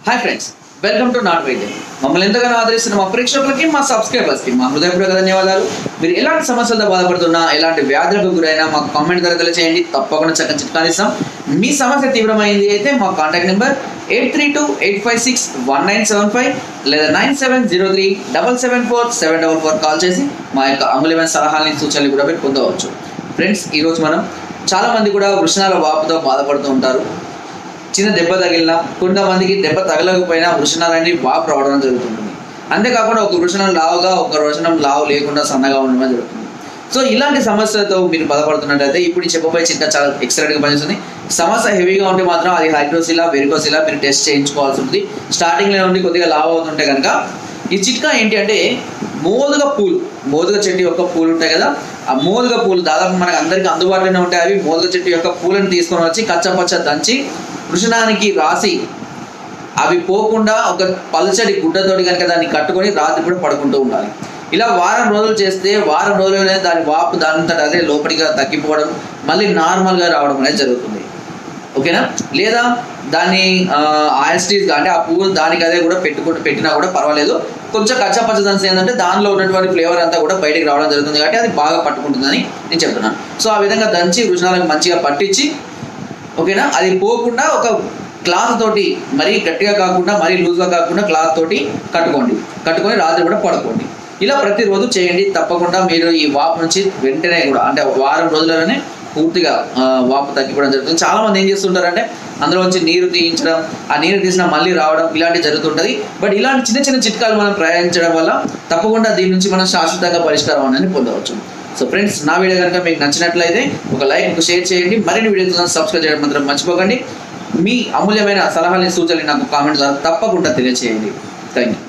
Hi friends, welcome to not వైద్యం. మమ్మల్ని ఎంతగానో ఆదరిస్తున్న మా ప్రేక్షకులకి, మా సబ్స్క్రైబర్స్కి మా హృదయపూర్వక ధన్యవాదాలు. మీరు ఎలాంటి సమస్యలతో బాధపడుతున్నా, ఎలాంటి వ్యాధులకు గురైనా మాకు కామెంట్ ద్వారా తెలియజేయండి. తప్పకుండా చక్కని చిట్కాలు ఇస్తాం. మీ సమస్య తీవ్రమైంది అయితే మా కాంటాక్ట్ నెంబర్ 8328561975 లేదా 9703774744 కాల్ చేసి మా యొక్క అమూల్యమైన సలహాలని, సూచనలు కూడా మీరు పొందవచ్చు. ఫ్రెండ్స్, ఈరోజు మనం చాలామంది కూడా వృషణాల వాపుతో బాధపడుతూ ఉంటారు. చిన్న దెబ్బ తగిలినా, కొంతమందికి దెబ్బ తగలకపోయినా వృషణాలన్నీ వాపు రావడం జరుగుతుంటుంది. అంతేకాకుండా ఒక వృషణం లావుగా, ఒక వృషణం లావు లేకుండా సన్నగా ఉండడం జరుగుతుంది. సో ఇలాంటి సమస్యలతో మీరు బాధపడుతున్నట్లయితే ఇప్పుడు చెప్పబోయే చిట్కా చాలా ఎక్సలెంట్గా పనిచేస్తుంది. సమస్య హెవీగా ఉంటే మాత్రం అది హైడ్రోసిలా, వెరికోసిలా మీరు టెస్ట్ చేయించుకోవాల్సి ఉంటుంది. స్టార్టింగ్లో నుండి కొద్దిగా లావు అవుతుంటే కనుక ఈ చిట్కా ఏంటి అంటే, మోదుగ పూలు, మోదుగ చెట్టు యొక్క పూలు ఉంటాయి కదా, ఆ మోదుగ పూలు దాదాపు మనకు అందరికీ అందుబాటులోనే ఉంటాయి. అవి మోదుగ చెట్టు యొక్క పూలను తీసుకొని వచ్చి కచ్చపచ్చ దంచి వృషణానికి రాసి, అవి పోకుండా ఒక పలుచడి గుడ్డతోటి కనుక దాన్ని కట్టుకొని రాత్రి కూడా పడుకుంటూ ఉండాలి. ఇలా వారం రోజులు చేస్తే వారం రోజులనే దాని వాపు దానంతట అదే లోపలిగా తగ్గిపోవడం, మళ్ళీ నార్మల్గా రావడం అనేది జరుగుతుంది. ఓకేనా? లేదా దాన్ని ఆయిస్టీస్గా అంటే ఆ పువ్వులు దానికి అదే కూడా పెట్టినా కూడా పర్వాలేదు. కొంచెం కచ్చపచ్చ దంచి ఏంటంటే దానిలో ఉన్నటువంటి ఫ్లేవర్ అంతా కూడా బయటికి రావడం జరుగుతుంది కాబట్టి అది బాగా పట్టుకుంటుందని నేను చెప్తున్నాను. సో ఆ విధంగా దంచి వృషణాలకు మంచిగా పట్టించి, ఓకేనా, అది పోకుండా ఒక క్లాత్ తోటి, మరీ గట్టిగా కాకుండా మరీ లూజ్గా కాకుండా క్లాత్ తోటి కట్టుకొని రాత్రి కూడా పడుకోండి. ఇలా ప్రతిరోజు చేయండి. తప్పకుండా మీరు ఈ వాపు నుంచి వెంటనే కూడా అంటే వారం రోజులలోనే పూర్తిగా వాపు తగ్గిపోవడం జరుగుతుంది. చాలామంది ఏం చేస్తుంటారంటే అందులోంచి నీరు తీయించడం, ఆ నీరు తీసినా మళ్ళీ రావడం, ఇలాంటివి జరుగుతుంటుంది. బట్ ఇలాంటి చిన్న చిన్న చిట్కాలు మనం ప్రయాణించడం వల్ల తప్పకుండా దీని నుంచి మనం శాశ్వతంగా పరిష్కారం అనేది పొందవచ్చు. సో ఫ్రెండ్స్, నా వీడియో కనుక మీకు నచ్చినట్లయితే ఒక లైక్, ఒక షేర్ చేయండి. మరిన్ని వీడియోస్ సబ్స్క్రైబ్ చేయడం మాత్రం మర్చిపోకండి. మీ అమూల్యమైన సలహాలని, సూచనలు నాకు కామెంట్ ద్వారా తప్పకుండా తెలియజేయండి. Thank you.